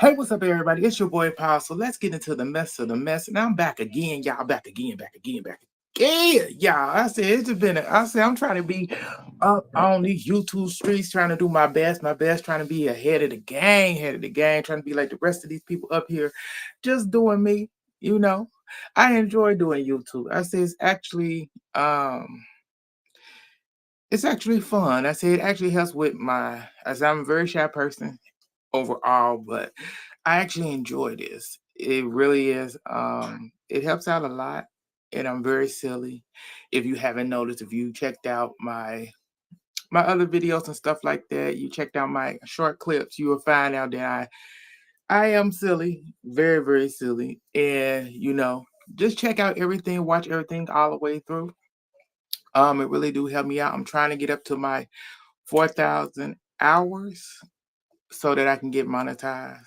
Hey, what's up, everybody? It's your boy Paul. So let's get into the mess of the mess. And I'm back again, y'all. Back again, back again, back again. Y'all. I said it's just been. I said I'm trying to be up on these YouTube streets, trying to do my best, trying to be ahead of the game, trying to be like the rest of these people up here, just doing me. You know, I enjoy doing YouTube. I say it's actually fun. I say it actually helps with my. As I'm a very shy person overall, but I actually enjoy this. It really is. It helps out a lot, and I'm very silly. If you haven't noticed, if you checked out my other videos and stuff like that, you checked out my short clips, you will find out that I am silly, very very silly, and just check out everything, watch everything all the way through. It really do help me out. I'm trying to get up to my 4,000 hours so that I can get monetized.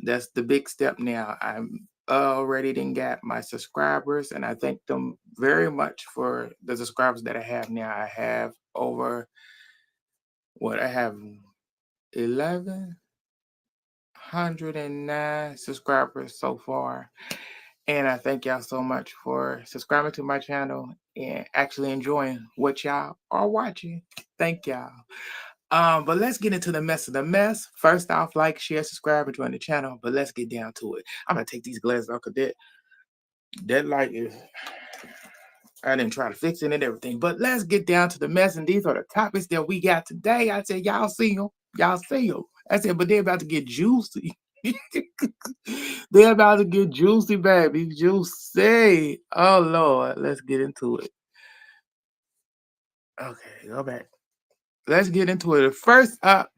That's the big step now. I'm already didn't got my subscribers, and I thank them very much for the subscribers that I have now. I have over what I have 1,109 subscribers so far. And I thank y'all so much for subscribing to my channel and actually enjoying what y'all are watching. Thank y'all. But let's get into the mess of the mess. First off, like, share, subscribe, and join the channel. But let's get down to it. I'm gonna take these glasses off because that light is. I didn't try to fix it and everything. But let's get down to the mess. And these are the topics that we got today. I said, y'all see them. Y'all see them. I said, but they're about to get juicy. They're about to get juicy, baby. Juicy. Oh Lord. Let's get into it. Okay, go back. Let's get into it. First up,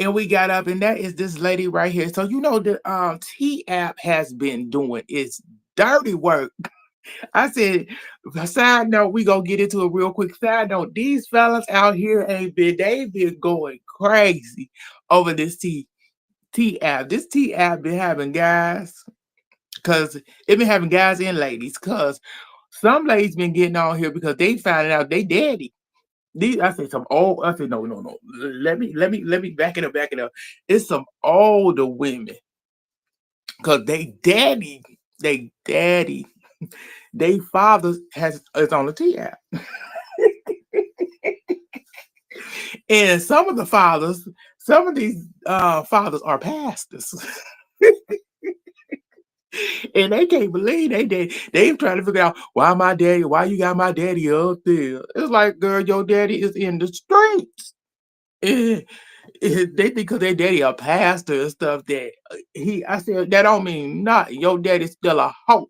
and we got up, and that is this lady right here. So the T app has been doing its dirty work. I said, side note, we gonna get into it real quick. Side note, these fellas out here they've been going crazy over this T app. This T app been having guys, cause it been having guys and ladies, cause some ladies been getting on here because they found out they daddy. These I said some old. I said no. Let me back it up. It's some older women, cause they daddy, they fathers has is on the T app, and some of the fathers, some of these fathers are pastors, and they can't believe they trying to figure out why you got my daddy up there. It's like, girl, your daddy is in the streets. Eh, they think because their daddy a pastor and stuff that I said that don't mean not. Your daddy's still a hoe.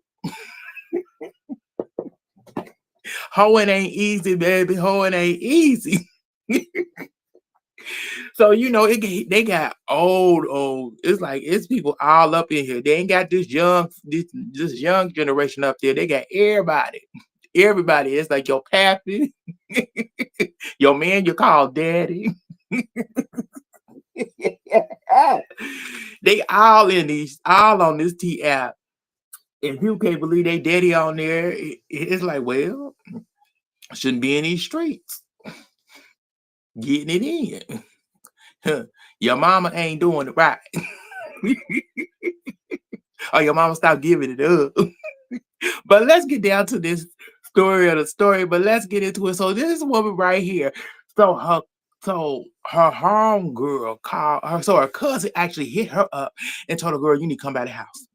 Hoeing ain't easy, baby. Hoeing ain't easy. So they got old. It's like it's people all up in here. They ain't got this young generation up there. They got everybody. Everybody. It's like your pappy, your man you call daddy. They all on this T app. And people can't believe they daddy on there. It's like, well, shouldn't be in these streets getting it in. Your mama ain't doing it right. Or your mama stop giving it up. But let's get down to this story of the story. But let's get into it. So this is a woman right here. So her home girl called her. So her cousin actually hit her up and told her, girl, you need to come by the house.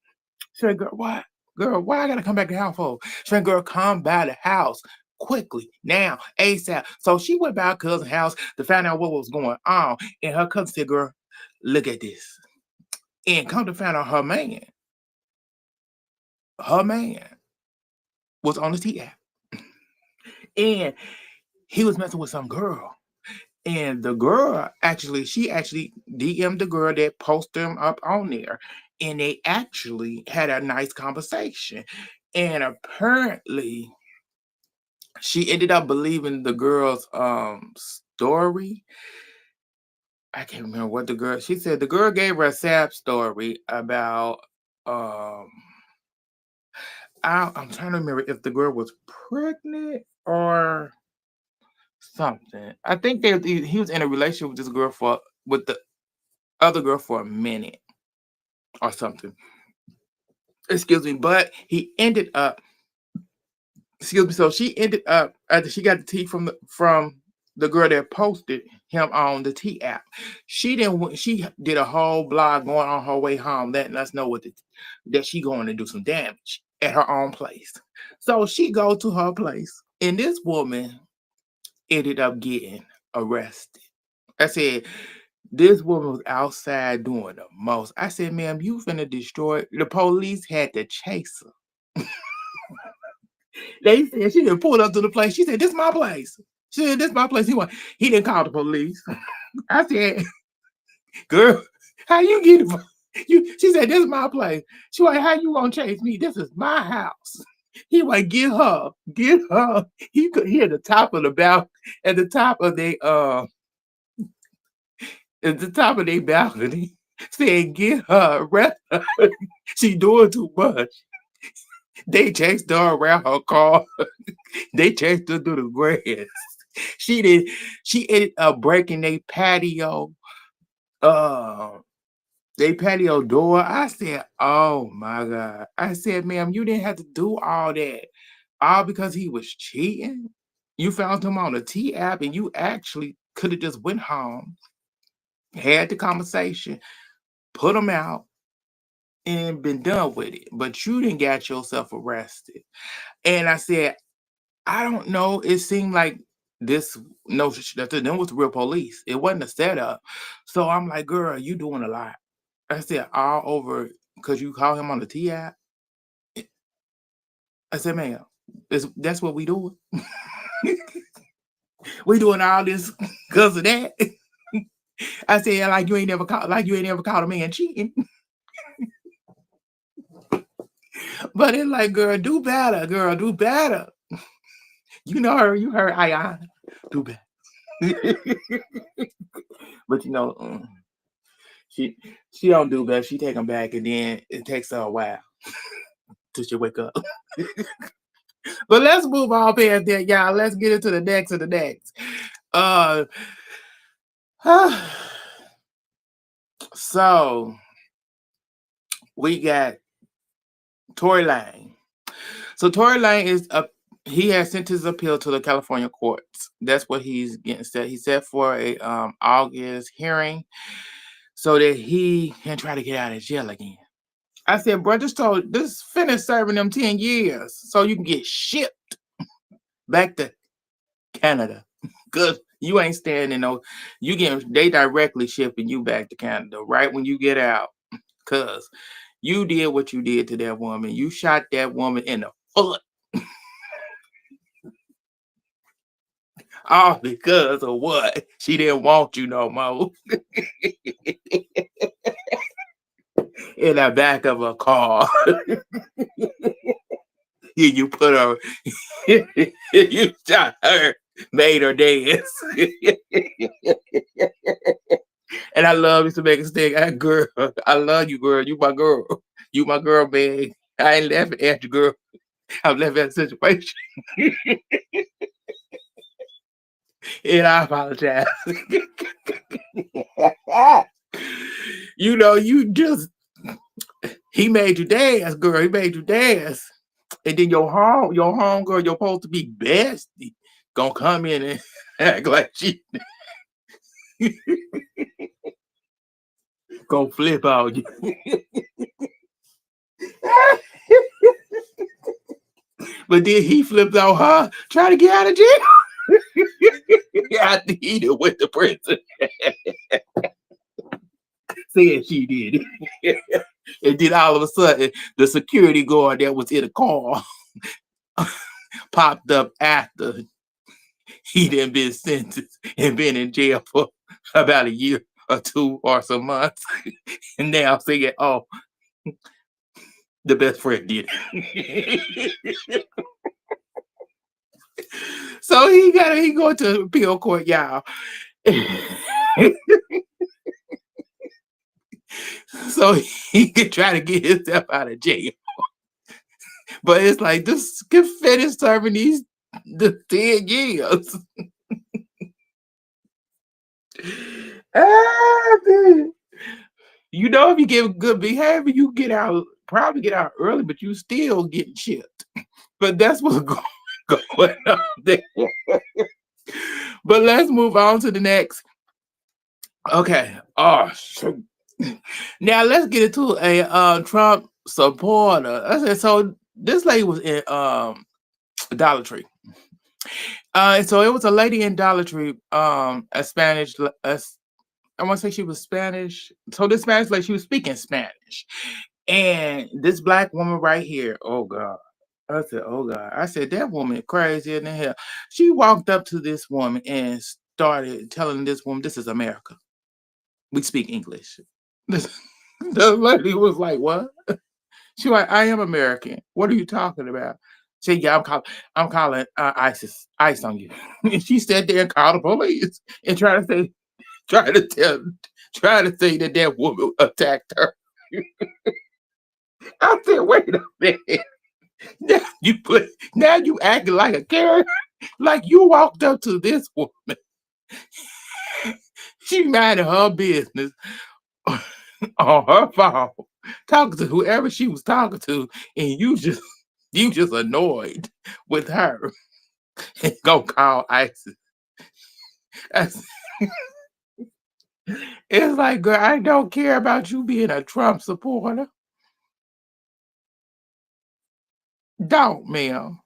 She said, girl, what? Girl, why I gotta come back to the house for? She said, girl, come by the house quickly, now, ASAP. So she went by her cousin's house to find out what was going on. And her cousin said, girl, look at this. And come to find out her man was on the T app. And he was messing with some girl. And the girl she actually DM'd the girl that posted him up on there. And they actually had a nice conversation. And apparently she ended up believing the girl's story. I can't remember what she said the girl gave her a sad story about I'm trying to remember if the girl was pregnant or something. I think he was in a relationship with this girl with the other girl for a minute or something. Excuse me. But he ended up, excuse me. So she ended up after she got the tea from the girl that posted him on the T app. She did a whole blog going on her way home, letting us know that she going to do some damage at her own place. So she go to her place, and this woman ended up getting arrested. I said, this woman was outside doing the most. I said, ma'am, you finna destroy. The police had to chase her. They said she didn't pull up to the place. She said, this my place. She said, this my place. He didn't call the police. I said, girl, how you get it? She said, this is my place. She like, how you gonna chase me? This is my house. He like, get her. He could hear the top of the balcony, at the top of their balcony, saying, get her, arrest her. She doing too much. They chased her around her car. They chased her through the grass. She ended up breaking uh they patio door. I said, oh my God. I said, ma'am, you didn't have to do all that. All because he was cheating. You found him on a T app and you actually could have just went home, had the conversation, put him out, and been done with it. But you didn't get yourself arrested. And I said, I don't know. It seemed like this no that them was real police. It wasn't a setup. So I'm like, girl, you doing a lot. I said all over because you call him on the T app. I said, man, that's what we doing. We doing all this because of that. I said, like you ain't never caught a man cheating. But it's like, girl, do better, girl, do better. You know her, you heard Ayana. Do better. But she she don't do better. She take them back, and then it takes her a while till she wake up. But let's move on past that, y'all. Let's get into the next of the next. Uh, so we got Tory Lane. So Tory Lane he has sent his appeal to the California courts. That's what he's getting set. He's set for a August hearing so that he can try to get out of jail again. I said, bro, this finish serving them 10 years so you can get shipped back to Canada. Cause you ain't staying in no, they directly shipping you back to Canada right when you get out. Cause you did what you did to that woman. You shot that woman in the foot. All because of what? She didn't want you no more. In the back of a car. You put her, you shot her, made her dance. And I love you to make a stick. Girl, I love you, girl. You my girl. You my girl, man. I ain't laughing at you, girl. I'm laughing at the situation. And I apologize. He made you dance, girl. He made you dance. And then your home girl, you're supposed to be bestie, gonna come in and act like she gonna flip out you. But then he flipped out her, trying to get out of jail. After he done went to prison. Said she did it. And then all of a sudden, the security guard that was in the car popped up after he done been sentenced and been in jail for about a year or two or some months. And now saying, oh, the best friend did it. So he going to appeal court, y'all. So he can try to get himself out of jail. But it's like this can finish serving the 10 years. Ah, dude. You know, if you give good behavior, you get out, probably get out early, but you still getting chipped. But that's what's going on there. But let's move on to the next. Okay. Oh, shoot. Now let's get into a Trump supporter. I said so. This lady was in Dollar Tree. So it was a lady in Dollar Tree, a Spanish, I want to say she was Spanish. So this Spanish lady, she was speaking Spanish, and this black woman right here. Oh God. I said, oh God. I said, that woman crazy in the hell. She walked up to this woman and started telling this woman, this is America. We speak English. The lady was like, what? She like, I am American. What are you talking about? She said, yeah, I'm calling ICE on you. And she sat there and called the police and try to tell, try to say that that woman attacked her. I said, wait a minute. Now now you acting like a Karen, like you walked up to this woman. She minded her business on her phone, talking to whoever she was talking to, and you just annoyed with her and go call ISIS. That's- It's like, girl, I don't care about you being a Trump supporter. Don't, ma'am.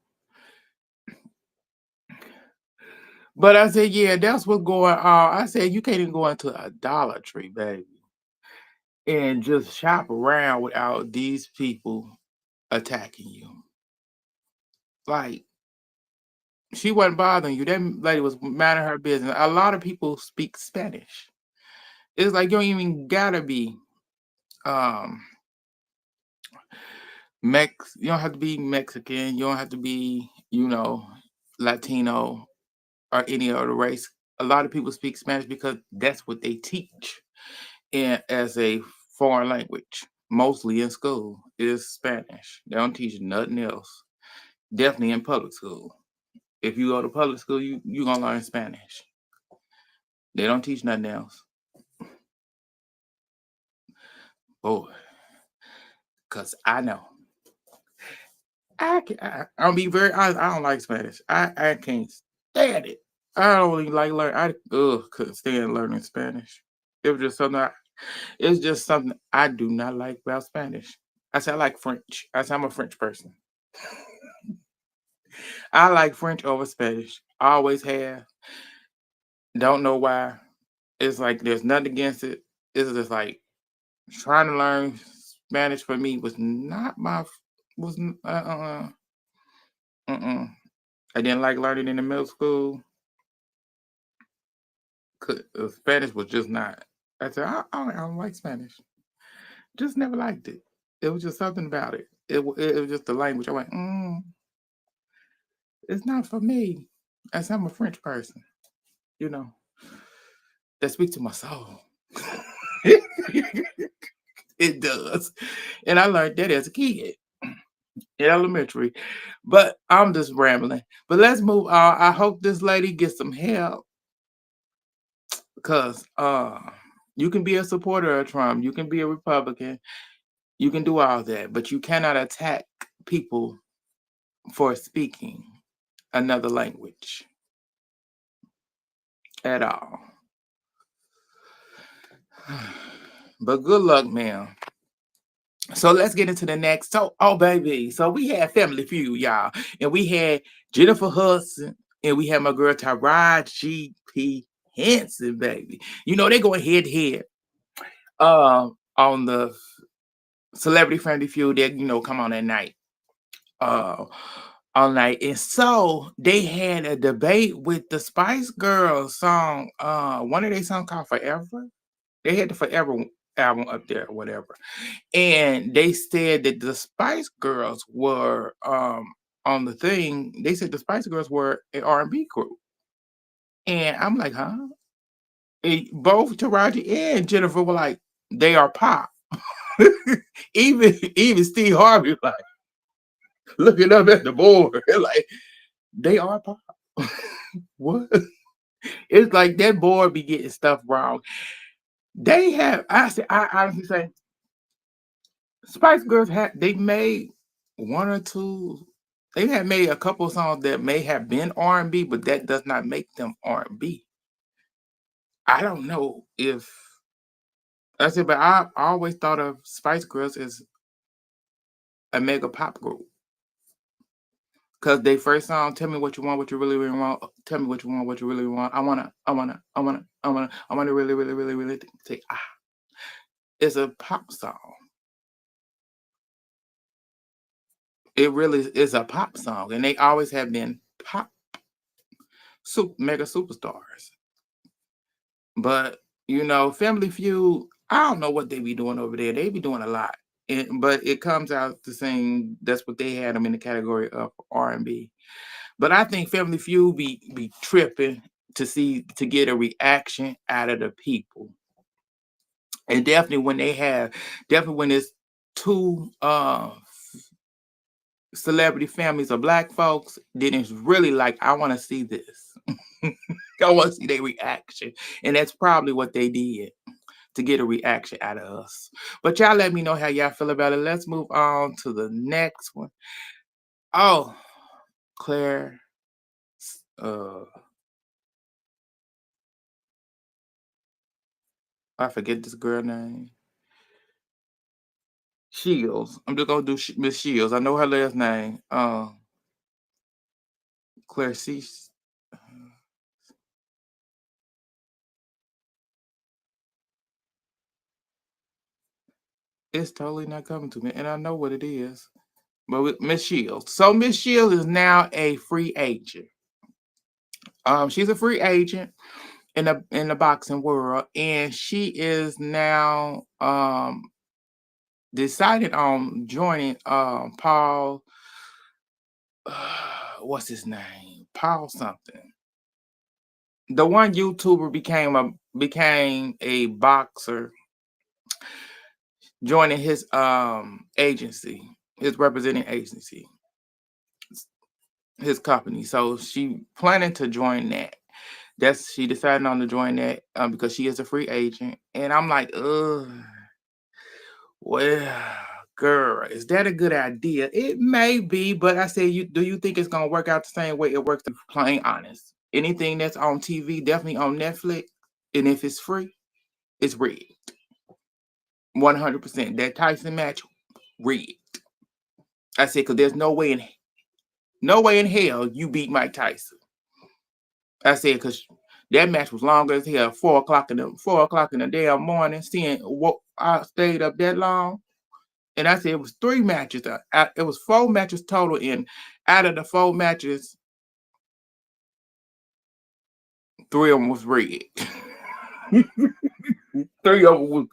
But I said, yeah, that's what's going on. I said, you can't even go into a Dollar Tree, baby, and just shop around without these people attacking you. Like, she wasn't bothering you. That lady was minding her business. A lot of people speak Spanish. It's like you don't even gotta be um you don't have to be Mexican, you don't have to be, Latino or any other race. A lot of people speak Spanish because that's what they teach as a foreign language, mostly in school, is Spanish. They don't teach nothing else. Definitely in public school. If you go to public school, you gonna learn Spanish. They don't teach nothing else. Oh, cause I know. I'll be very honest. I don't like Spanish. I can't stand it. I don't even like learn. I couldn't stand learning Spanish. It was just something. It's just something I do not like about Spanish. I say I like French. I say I'm a French person. I like French over Spanish. I always have. Don't know why. It's like there's nothing against it. It's just like trying to learn Spanish for me was not my was uh. I didn't like learning in the middle school. Spanish was just not. I said I don't like Spanish. Just never liked it. It was just something about it. It was just the language. I went, it's not for me. I said I'm a French person, you know, that speaks to my soul. It does, and I learned that as a kid in elementary. But I'm just rambling. But let's move on. I hope this lady gets some help because you can be a supporter of Trump, you can be a Republican, you can do all that, but you cannot attack people for speaking another language at all. But good luck, ma'am. So let's get into the next. So, oh baby, so we had Family Feud, y'all, and we had Jennifer Hudson, and we had my girl Taraji P. Henson, baby. You know they going head to head on the Celebrity Family Feud that come on at night. Uh, all night. And so they had a debate with the Spice Girls song, one of their songs called Forever. They had the Forever album up there or whatever. And they said that the Spice Girls were on the thing. They said the Spice Girls were an R&B group. And I'm like, huh? Both Taraji and Jennifer were like, they are pop. even Steve Harvey like looking up at the board like they are pop. What? It's like that board be getting stuff wrong. They have I honestly say Spice Girls had they made one or two. They had made a couple of songs that may have been R&B, but that does not make them R&B. I don't know if I said, but I always thought of Spice Girls as a mega pop group because they first song, "Tell Me What You Want, What You Really Really Want." Tell me what you want, what you really want. I wanna really, really, really, really say, ah. It's a pop song. It really is a pop song, and they always have been pop mega superstars. But Family Feud, I don't know what they be doing over there. They be doing a lot. But it comes out the same. That's what they had them in the category of R&B. But I think Family Feud be tripping to get a reaction out of the people. And definitely when it's two celebrity families of black folks, then it's really like I want to see this. I want to see their reaction. And that's probably what they did to get a reaction out of us. But y'all let me know how y'all feel about it. Let's move on to the next one. Oh, Claire, uh, I forget this girl name. Shields. I'm just gonna do Miss Shields. I know her last name. Claire C. It's totally not coming to me, and I know what it is. But with Miss Shields. So Miss Shields is now a free agent. She's a free agent in the boxing world, and she is now decided on joining Paul. What's his name? Paul something. The one YouTuber became a boxer, joining his agency, his representing agency, his company. So she planning to join that. That's she decided on to join that because she is a free agent, and I'm like, ugh. Well, girl, is that a good idea? It may be, but I say, do you think it's gonna work out the same way it works? Plain honest. Anything that's on TV, definitely on Netflix, and if it's free, it's rigged. 100%. That Tyson match, rigged. I said, because there's no way in hell you beat Mike Tyson. I said, because that match was longer as hell. 4 o'clock in the damn morning. Seeing what I stayed up that long. And I said it was 3 matches. It was 4 matches total, and out of the 4 matches, 3 of them was rigged. 3 of them was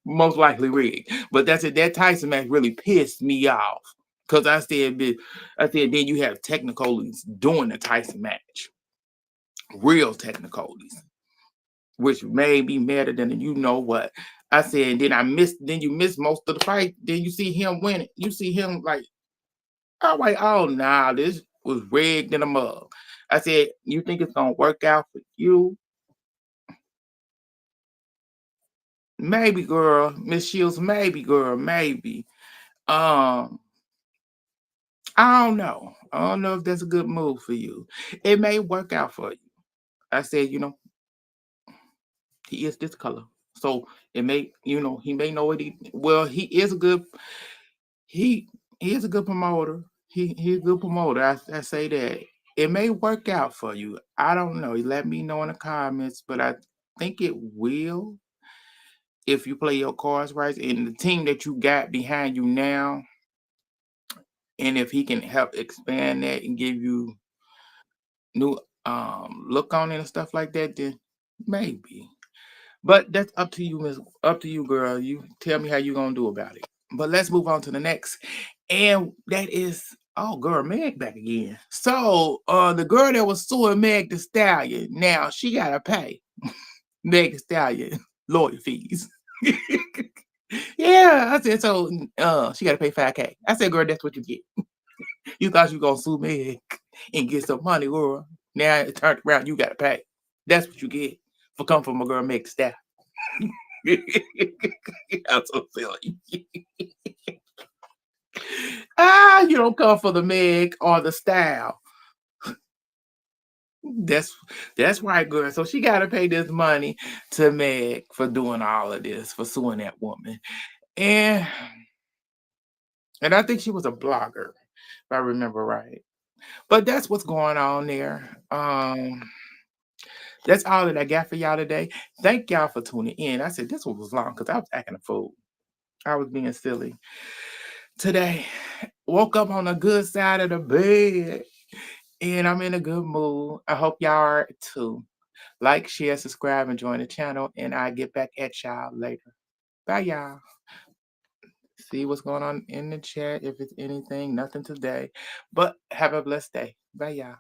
most likely rigged. But that's it. That Tyson match really pissed me off because I said then you have technicalities doing the Tyson match, real technicalities, which made me madder than you know what. I said, and then then you miss most of the fight. Then you see him winning. You see him like, I'm like, oh nah, this was rigged in a mug. I said, you think it's gonna work out for you? Maybe, girl, Miss Shields, maybe, girl, maybe. Um, I don't know. I don't know if that's a good move for you. It may work out for you. I said, he is this color. So it may, he may know what he is a good he he is a good promoter. He's a good promoter. I say that. It may work out for you. I don't know. You let me know in the comments, but I think it will if you play your cards right and the team that you got behind you now, and if he can help expand that and give you new look on it and stuff like that, then maybe. But that's up to you, Miss. Up to you, girl. You tell me how you gonna do about it. But let's move on to the next, and that is girl, Meg back again. So the girl that was suing Meg the Stallion, now she gotta pay Meg the Stallion lawyer fees. Yeah, I said so. She gotta pay 5K. I said, girl, that's what you get. You thought you were gonna sue Meg and get some money, girl. Now it turned around, you gotta pay. That's what you get for coming from a girl Meg the Stallion. I'm so silly. You don't come for the Meg or the style. That's that's right, girl. So she got to pay this money to Meg for doing all of this, for suing that woman, and and I think she was a blogger, if I remember right. But that's what's going on there. That's all that I got for y'all today. Thank y'all for tuning in. I said this one was long because I was acting a fool. I was being silly today. Woke up on the good side of the bed, and I'm in a good mood. I hope y'all are too. Like, share, subscribe, and join the channel. And I get back at y'all later. Bye, y'all. See what's going on in the chat. If it's anything, nothing today. But have a blessed day. Bye, y'all.